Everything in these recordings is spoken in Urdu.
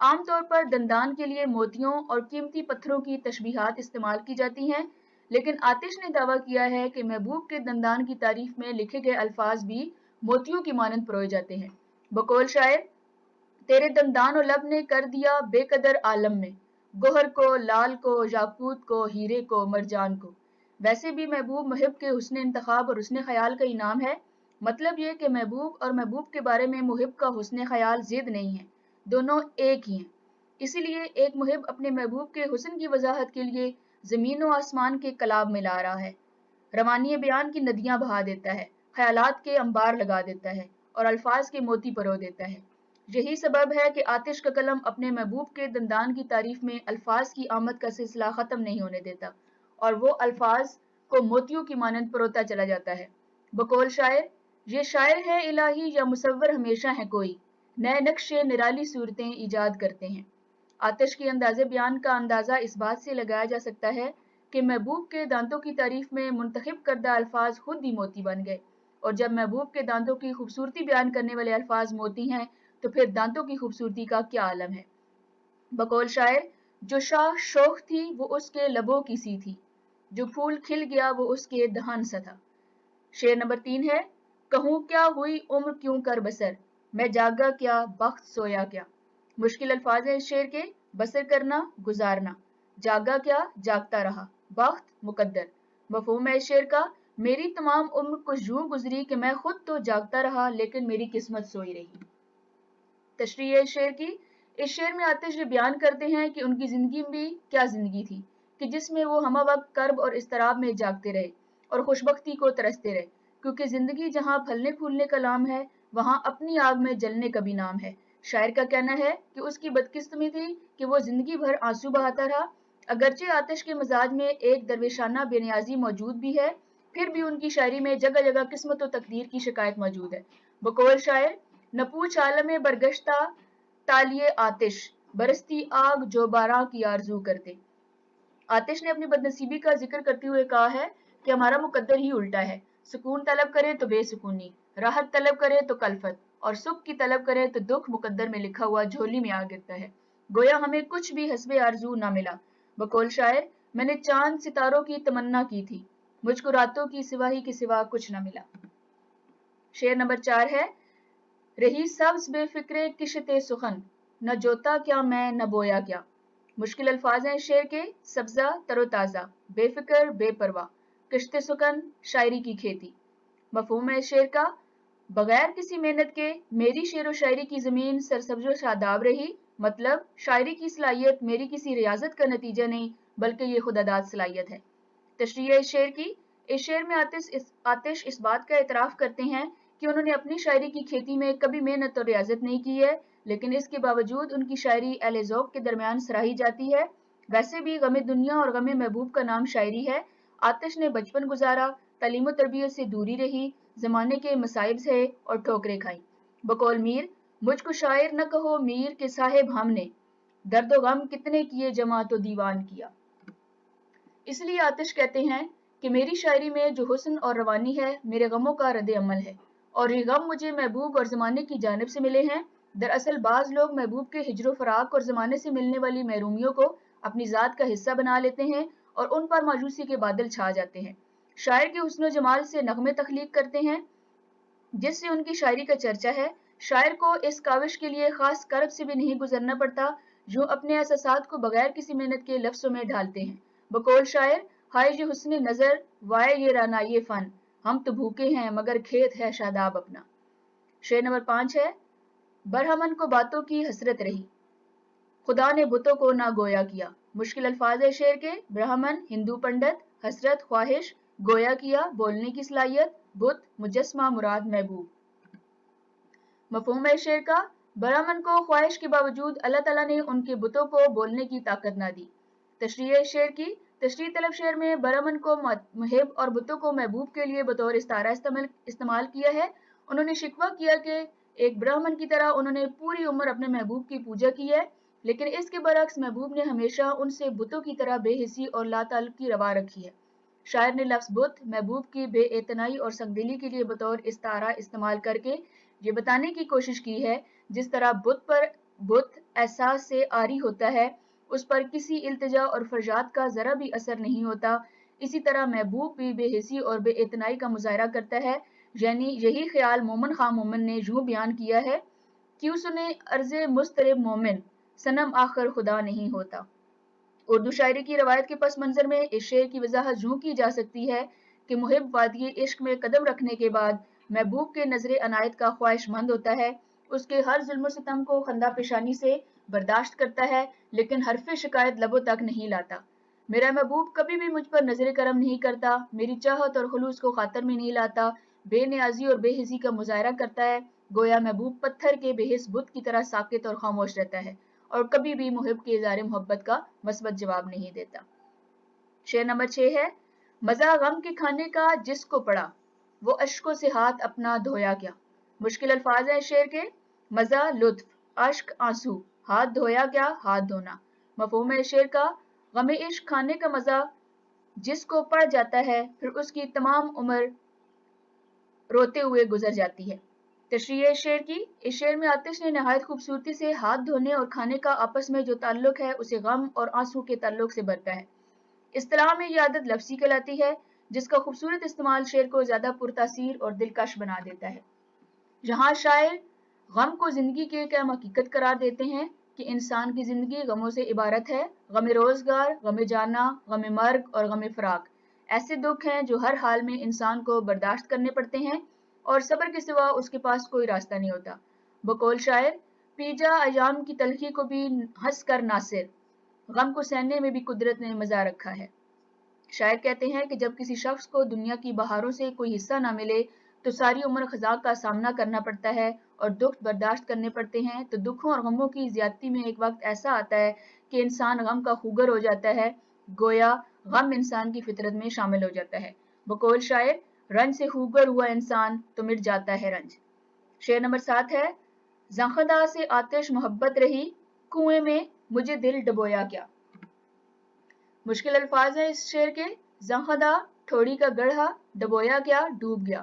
عام طور پر دندان کے لیے موتیوں اور قیمتی پتھروں کی تشبیہات استعمال کی جاتی ہیں، لیکن آتش نے دعویٰ کیا ہے کہ محبوب کے دندان کی تعریف میں لکھے گئے الفاظ بھی موتیوں کی مانند پروئے جاتے ہیں۔ بقول شاعر: تیرے دندان و لب نے کر دیا بے قدر عالم میں، گوہر کو، لال کو، یاقوت کو، ہیرے کو، مرجان کو۔ ویسے بھی محبوب محب کے حسن انتخاب اور حسن خیال کا انعام ہے۔ مطلب یہ کہ محبوب اور محبوب کے بارے میں محب کا حسن خیال ضد نہیں ہے، دونوں ایک ہی ہیں۔ اسی لیے ایک محب اپنے محبوب کے حسن کی وضاحت کے لیے زمین و آسمان کے کلاب میں لا رہا ہے، روانی بیان کی ندیاں بہا دیتا ہے، خیالات کے انبار لگا دیتا ہے اور الفاظ کے موتی پرو دیتا ہے۔ یہی سبب ہے کہ آتش کا قلم اپنے محبوب کے دندان کی تعریف میں الفاظ کی آمد کا سلسلہ ختم نہیں ہونے دیتا اور وہ الفاظ کو موتیوں کی مانند پروتا چلا جاتا ہے۔ بقول شاعر: یہ شاعر ہے الہی یا مصور ہمیشہ ہے کوئی، نئے نقشے نرالی صورتیں ایجاد کرتے ہیں۔ آتش کی انداز بیان کا اندازہ اس بات سے لگایا جا سکتا ہے کہ محبوب کے دانتوں کی تعریف میں منتخب کردہ الفاظ خود ہی موتی بن گئے، اور جب محبوب کے دانتوں کی خوبصورتی بیان کرنے والے الفاظ موتی ہیں تو پھر دانتوں کی خوبصورتی کا کیا عالم ہے۔ بقول شاعر: جو شاہ شوخ تھی وہ اس کے لبوں کی سی تھی، جو پھول کھل گیا وہ اس کے دہان سا تھا۔ شعر نمبر 3 ہے: کہوں کیا ہوئی عمر کیوں کر بسر، میں جاگا کیا بخت سویا کیا۔ مشکل الفاظ ہیں اس شعر کے: بسر کرنا، گزارنا، جاگا کیا، جاگتا رہا، بخت، مقدر۔ مفہوم ہے اس شعر کا: میری تمام عمر کچھ یوں گزری کہ میں خود تو جاگتا رہا لیکن میری قسمت سوئی رہی۔ تشریح ہے اس شعر کی: اس شعر میں آتش یہ بیان کرتے ہیں کہ ان کی زندگی بھی کیا زندگی تھی کہ جس میں وہ ہمہ وقت کرب اور اضطراب میں جاگتے رہے اور خوشبختی کو ترستے رہے، کیونکہ زندگی جہاں پھلنے پھولنے کا نام ہے وہاں اپنی آگ میں جلنے کا بھی نام ہے۔ شاعر کا کہنا ہے کہ اس کی بدقسمتی تھی کہ وہ زندگی بھر آنسو بہاتا رہا۔ اگرچہ آتش کے مزاج میں ایک درویشانہ بے نیازی موجود بھی ہے، پھر بھی ان کی شاعری میں جگہ جگہ قسمت و تقدیر کی شکایت موجود ہے۔ بقول شاعر: نہ پوچھ عالم برگشتہ تالیے آتش، برستی آگ جو باراں کی آرزو کرتے۔ آتش نے اپنی بدنصیبی کا ذکر کرتے ہوئے کہا ہے کہ ہمارا مقدر ہی الٹا ہے، سکون طلب کرے تو بے سکونی، راحت طلب کرے تو کلفت، اور سکھ کی طلب کرے تو دکھ مقدر میں لکھا ہوا جھولی میں آ گرتا ہے۔ گویا ہمیں کچھ بھی حسب آرزو نہ ملا۔ بقول شاعر: میں نے چاند ستاروں کی تمنا کی تھی، مجھ کو راتوں کی سوا ہی کے سوا کچھ نہ ملا۔ شعر نمبر 4 ہے: رہی سبز بے فکرے کشت سخن، نہ جوتا کیا میں نہ بویا کیا۔ مشکل الفاظ ہیں اس شعر کے: سبزہ تر و تازہ، بے فکر بے پرواہ، کشت سخن شاعری کی کھیتی۔ مفہوم ہے اس شعر کا: بغیر کسی محنت کے میری شعر و شاعری کی زمین سرسبز و شاداب رہی۔ مطلب شاعری کی صلاحیت میری کسی ریاضت کا نتیجہ نہیں بلکہ یہ خودداد صلاحیت ہے۔ تشریح اس شعر کی: اس شعر میں آتش اس بات کا اعتراف کرتے ہیں کہ انہوں نے اپنی شاعری کی کھیتی میں کبھی محنت اور ریاضت نہیں کی ہے، لیکن اس کے باوجود ان کی شاعری اہل ذوق کے درمیان سراہی جاتی ہے۔ ویسے بھی غم دنیا اور غم محبوب کا نام شاعری ہے۔ آتش نے بچپن گزارا، تعلیم و تربیت سے دوری رہی، زمانے کے مصائب سہے اور ٹھوکریں کھائیں۔ بقول میر: مجھ کو شاعر نہ کہو میر کے صاحب ہم نے، درد و غم کتنے کیے جمع تو دیوان کیا۔ اس لیے آتش کہتے ہیں کہ میری شاعری میں جو حسن اور روانی ہے میرے غموں کا رد عمل ہے، اور یہ غم مجھے محبوب اور زمانے کی جانب سے ملے ہیں۔ دراصل بعض لوگ محبوب کے ہجر و فراق اور زمانے سے ملنے والی محرومیوں کو اپنی ذات کا حصہ بنا لیتے ہیں اور ان پر مایوسی کے بادل چھا جاتے ہیں۔ شاعر کے حسن و جمال سے نغمے تخلیق کرتے ہیں جس سے ان کی شاعری کا چرچا ہے۔ شاعر کو اس کاوش کے لیے خاص کرب سے بھی نہیں گزرنا پڑتا، جو اپنے احساسات کو بغیر کسی محنت کے لفظوں میں ڈھالتے ہیں۔ بقول شاعر: ہائے یہ حسن نظر، وائے یہ رعنائی فن، ہم تو بھوکے ہیں مگر کھیت ہے شاداب اپنا۔ شعر نمبر 5 ہے: برہمن کو باتوں کی حسرت رہی، خدا نے بتوں کو نہ گویا کیا۔ مشکل الفاظ ہے شعر کے: برہمن ہندو پنڈت، حسرت خواہش، گویا کیا بولنے کی صلاحیت، بت مجسمہ مراد محبوب۔ مفہوم ہے شعر کا: برہمن کو خواہش کے باوجود اللہ تعالیٰ نے ان کے بتوں کو بولنے کی طاقت نہ دی۔ تشریح شعر کی: تشریح طلب شعر میں برہمن کو محب اور بتوں کو محبوب کے لیے بطور استعارہ استعمال کیا ہے۔ انہوں نے شکوہ کیا کہ ایک برہمن کی طرح انہوں نے پوری عمر اپنے محبوب کی پوجا کی ہے، لیکن اس کے برعکس محبوب نے ہمیشہ ان سے بتوں کی طرح بے حسی اور لا تعلقی روا رکھی ہے۔ شاعر نے لفظ بت محبوب کی بے اعتنائی اور سنگدلی کے لیے بطور استعارہ استعمال کر کے یہ بتانے کی کوشش کی ہے جس طرح بت احساس سے عاری ہوتا ہے، اس پر کسی التجا اور فریاد کا ذرا بھی اثر نہیں ہوتا، اسی طرح محبوب بھی بے حسی اور بے اعتنائی کا مظاہرہ کرتا ہے۔ یعنی یہی خیال مومن خان مومن نے یوں بیان کیا ہے: کیوں سنے عرض مضطرب مومن، صنم آخر خدا نہیں ہوتا۔ اردو شاعری کی روایت کے پس منظر میں اس شعر کی وضاحت یوں کی جا سکتی ہے کہ محب وادی عشق میں قدم رکھنے کے بعد محبوب کے نظر عنایت کا خواہش مند ہوتا ہے، اس کے ہر ظلم و ستم کو خندہ پیشانی سے برداشت کرتا ہے، لیکن حرف شکایت لبوں تک نہیں لاتا۔ میرا محبوب کبھی بھی مجھ پر نظر کرم نہیں کرتا، میری چاہت اور خلوص کو خاطر میں نہیں لاتا، بے نیازی اور بے حسی کا مظاہرہ کرتا ہے، گویا محبوب پتھر کے بے حس بت کی طرح ساکت اور خاموش رہتا ہے اور کبھی بھی محب کے اظہار محبت کا مثبت جواب نہیں دیتا۔ شعر نمبر 6 ہے: مزہ غم کے کھانے کا جس کو پڑا، وہ اشکوں سے ہاتھ اپنا دھویا کیا۔ مشکل الفاظ ہیں شعر کے: مزہ لطف، اشک آنسو، ہاتھ دھویا کیا ہاتھ دھونا۔ مفہوم ہے شعر کا: غم عشق کھانے کا مزہ جس کو پڑ جاتا ہے پھر اس کی تمام عمر روتے ہوئے گزر جاتی ہے۔ تشریح شعر کی: اس شعر میں آتش نے نہایت خوبصورتی سے ہاتھ دھونے اور کھانے کا آپس میں جو تعلق ہے اسے غم اور آنسو کے تعلق سے برتا ہے۔ اصطلاح میں یہ عادت لفظی کہلاتی ہے، جس کا خوبصورت استعمال شعر کو زیادہ پرتاثیر اور دلکش بنا دیتا ہے۔ جہاں شاعر غم کو زندگی کی ایک اہم حقیقت قرار دیتے ہیں کہ انسان کی زندگی غموں سے عبارت ہے، غم روزگار، غم جانا، غم مرگ اور غم فراق ایسے دکھ ہیں جو ہر حال میں انسان کو برداشت کرنے پڑتے ہیں اور صبر کے سوا اس کے پاس کوئی راستہ نہیں ہوتا۔ بقول شاعر: پی جا ایام کی تلخی کو بھی ہنس کر ناصر، غم کو سہنے میں بھی قدرت نے مزہ رکھا ہے۔ شاعر کہتے ہیں کہ جب کسی شخص کو دنیا کی بہاروں سے کوئی حصہ نہ ملے تو ساری عمر خزاں کا سامنا کرنا پڑتا ہے اور دکھ برداشت کرنے پڑتے ہیں، تو دکھوں اور غموں کی زیادتی میں ایک وقت ایسا آتا ہے کہ انسان غم کا خوگر ہو جاتا ہے، گویا غم انسان کی فطرت میں شامل ہو جاتا ہے۔ بقول شاعر: رنج سے خوگر ہوا انسان تو مٹ جاتا ہے رنج۔ شعر نمبر 7 ہے: زنخدہ سے آتش محبت رہی، کنویں میں مجھے دل ڈبویا کیا۔ مشکل الفاظ ہیں اس شعر کے: زنخدہ ٹھوڑی کا گڑھا، ڈبویا کیا ڈوب گیا۔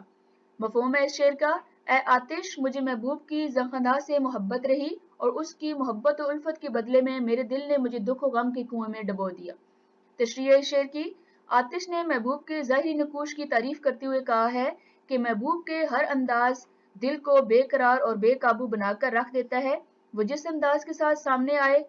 مفہوم ہے اس شعر کا: اے آتش، مجھے محبوب کی زنخدہ سے محبت رہی اور اس کی محبت و الفت کے بدلے میں میرے دل نے مجھے دکھ و غم کے کنویں میں ڈبو دیا۔ تشریح شعر کی: آتش نے محبوب کے ظاہری نقوش کی تعریف کرتے ہوئے کہا ہے کہ محبوب کے ہر انداز دل کو بے قرار اور بے قابو بنا کر رکھ دیتا ہے، وہ جس انداز کے ساتھ سامنے آئے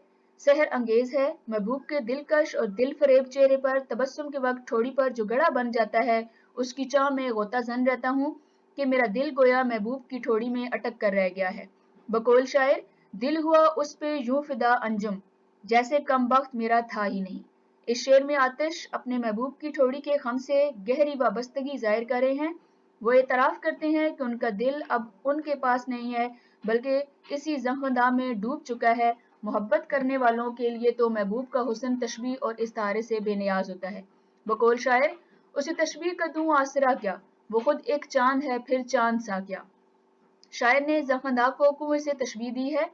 سحر انگیز ہے۔ محبوب کے دلکش اور دل فریب چہرے پر تبسم کے وقت ٹھوڑی پر جو گڑھا بن جاتا ہے، اس کی چاہ میں غوطہ زن رہتا ہوں کہ میرا دل گویا محبوب کی ٹھوڑی میں اٹک کر رہ گیا ہے۔ بقول شاعر: دل ہوا اس پہ یوں فدا انجم، جیسے کم بخت میرا تھا ہی نہیں۔ اس شعر میں آتش اپنے محبوب کی ٹھوڑی کے خم سے گہری وابستگی ظاہر کر رہے ہیں۔ وہ اعتراف کرتے ہیں کہ ان کا دل اب ان کے پاس نہیں ہے بلکہ اسی زنخدہ میں ڈوب چکا ہے۔ محبت کرنے والوں کے لیے تو محبوب کا حسن تشبیہ اور استعارے سے بے نیاز ہوتا ہے۔ بقول شاعر: اسے تشبیہ کا دوں آسرا کیا، وہ خود ایک چاند ہے پھر چاند سا کیا۔ شاعر نے زنخدہ کو کنویں سے تشبیہ دی ہے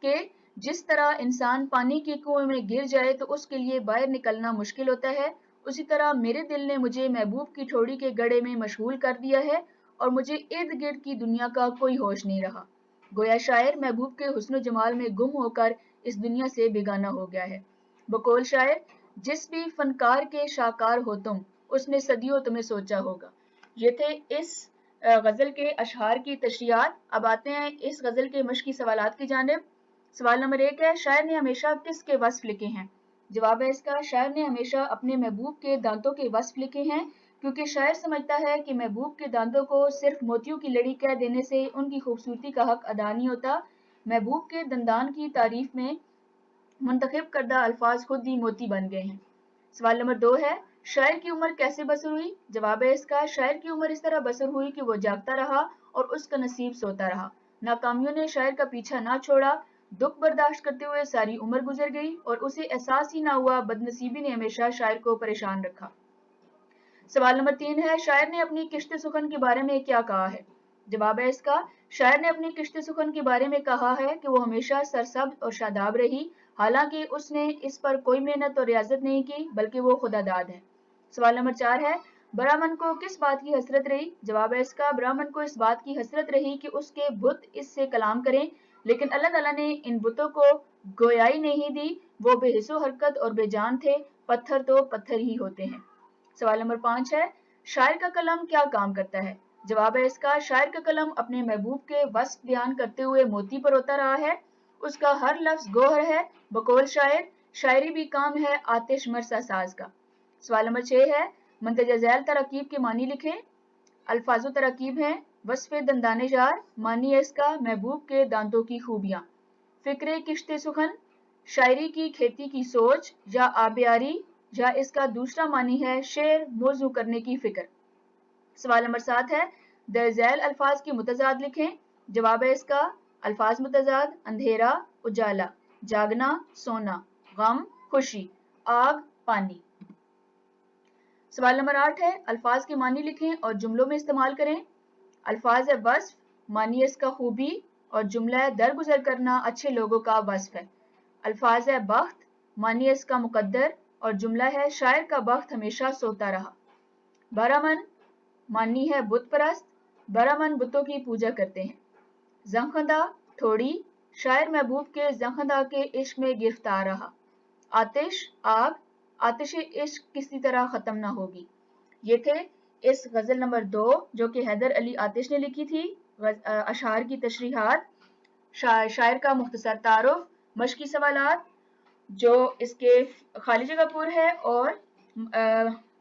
کہ جس طرح انسان پانی کے کنویں میں گر جائے تو اس کے لیے باہر نکلنا مشکل ہوتا ہے، اسی طرح میرے دل نے مجھے محبوب کی ٹھوڑی کے گڑھے میں مشغول کر دیا ہے اور مجھے ارد گرد کی دنیا کا کوئی ہوش نہیں رہا۔ گویا شاعر محبوب کے حسن و جمال میں گم ہو کر اس دنیا سے بیگانہ ہو گیا ہے۔ بقول شاعر: جس بھی فنکار کے شاہکار ہو تم، اس نے صدیوں تمہیں سوچا ہوگا۔ یہ تھے اس غزل کے اشعار کی تشریحات۔ اب آتے ہیں اس غزل کے مشقی سوالات کی جانب۔ سوال نمبر 1 ہے: شاعر نے ہمیشہ کس کے وصف لکھے ہیں؟ جواب ہے اس کا: شاعر نے ہمیشہ اپنے محبوب کے دانتوں کے وصف لکھے ہیں، کیونکہ شاعر سمجھتا ہے کہ محبوب کے دانتوں کو صرف موتیوں کی لڑی کہہ دینے سے ان کی خوبصورتی کا حق ادا نہیں ہوتا۔ محبوب کے دندان کی تعریف میں منتخب کردہ الفاظ خود ہی موتی بن گئے ہیں۔ سوال نمبر 2 ہے: شاعر کی عمر کیسے بسر ہوئی؟ جواب ہے اس کا: شاعر کی عمر اس طرح بسر ہوئی کہ وہ جاگتا رہا اور اس کا نصیب سوتا رہا۔ ناکامیوں نے شاعر کا پیچھا نہ چھوڑا، دکھ برداشت کرتے ہوئے ساری عمر گزر گئی اور اسے احساس ہی نہ ہوا، بد نصیبی نے ہمیشہ شاعر کو پریشان رکھا۔ سوال نمبر 3 ہے: شاعر نے اپنی کشت سخن کے بارے میں کیا کہا ہے؟ جواب ہے اس کا: شاعر نے اپنی کشت سخن کے بارے میں کہا ہے کہ وہ ہمیشہ سرسبز اور شاداب رہی، حالانکہ اس نے اس پر کوئی محنت اور ریاضت نہیں کی بلکہ وہ خدا داد ہے۔ سوال نمبر 4 ہے: برہمن کو کس بات کی حسرت رہی؟ جواب ہے اس کا: برہمن کو اس بات کی حسرت رہی کہ اس کے بت اس سے کلام کریں، لیکن اللہ تعالیٰ نے ان بتوں کو گویائی نہیں دی، وہ بے حس و حرکت اور بے جان تھے، پتھر تو پتھر ہی ہوتے ہیں۔ سوال نمبر 5 ہے، شاعر کا قلم کیا کام کرتا ہے؟ جواب ہے اس کا، شاعر کا قلم اپنے محبوب کے وصف بیان کرتے ہوئے موتی پروتا رہا ہے، اس کا ہر لفظ گوہر ہے، بقول شاعر، شاعری بھی کام ہے آتش مرسا ساز کا۔ سوال نمبر 6 ہے، مندرجہ ذیل تراکیب کے معنی لکھیں۔ الفاظ و تراکیب ہیں، وصف دندان یار، معنی ہے اس کا محبوب کے دانتوں کی خوبیاں۔ فکر کشت سخن، شاعری کی کھیتی کی سوچ یا آبیاری، یا اس کا دوسرا معنی ہے شعر موضوع کرنے کی فکر۔ سوال نمبر 7 ہے، در ذیل الفاظ کی متضاد لکھیں۔ جواب ہے اس کا، الفاظ متضاد، اندھیرا، اجالا، جاگنا، سونا، غم، خوشی، آگ، پانی۔ سوال نمبر 8 ہے، الفاظ کے معنی لکھیں اور جملوں میں استعمال کریں۔ الفاظ ہے وصف، معنی ہے اس کا خوبی، اور جملہ ہے درگزر کرنا اچھے لوگوں کا وصف ہے۔ الفاظ ہے بخت، معنی ہے اس کا مقدر، اور جملہ ہے شاعر کا بخت ہمیشہ سوتا رہا۔ برامن، معنی ہے بت پرست، برامن بتوں کی پوجا کرتے ہیں۔ زنخندہ، تھوڑی، شاعر محبوب کے زنخندہ کے عشق میں گرفتار رہا۔ آتش، آگ، آتش عشق کسی طرح ختم نہ ہوگی۔ یہ تھے اس غزل نمبر 2 جو کہ حیدر علی آتش نے لکھی تھی، اشعار کی تشریحات، شاعر کا مختصر تعارف، مشقی سوالات، جو اس کے خالی جگہ پر ہے، اور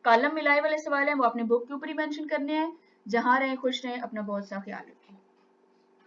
کالم ملائے والے سوال ہیں وہ اپنے بک کے اوپر ہی مینشن کرنے ہیں۔ جہاں رہیں خوش رہیں، اپنا بہت سا خیال رکھیں۔